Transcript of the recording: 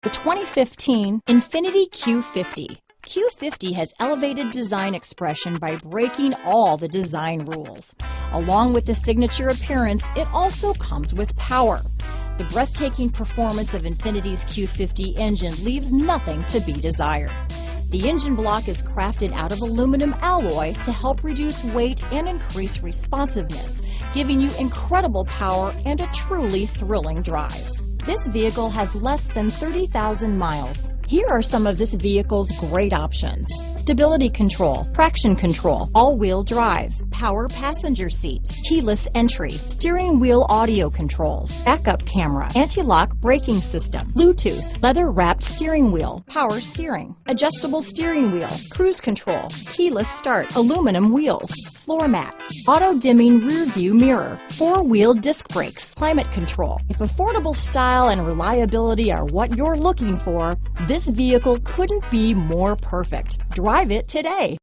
The 2015 Infiniti Q50. Q50 has elevated design expression by breaking all the design rules. Along with the signature appearance, it also comes with power. The breathtaking performance of Infiniti's Q50 engine leaves nothing to be desired. The engine block is crafted out of aluminum alloy to help reduce weight and increase responsiveness, giving you incredible power and a truly thrilling drive. This vehicle has less than 30,000 miles. Here are some of this vehicle's great options: stability control, traction control, all-wheel drive, power passenger seat, keyless entry, steering wheel audio controls, backup camera, anti-lock braking system, Bluetooth, leather-wrapped steering wheel, power steering, adjustable steering wheel, cruise control, keyless start, aluminum wheels, floor mats, auto-dimming rear view mirror, four-wheel disc brakes, climate control. If affordable style and reliability are what you're looking for, this vehicle couldn't be more perfect. Drive it today.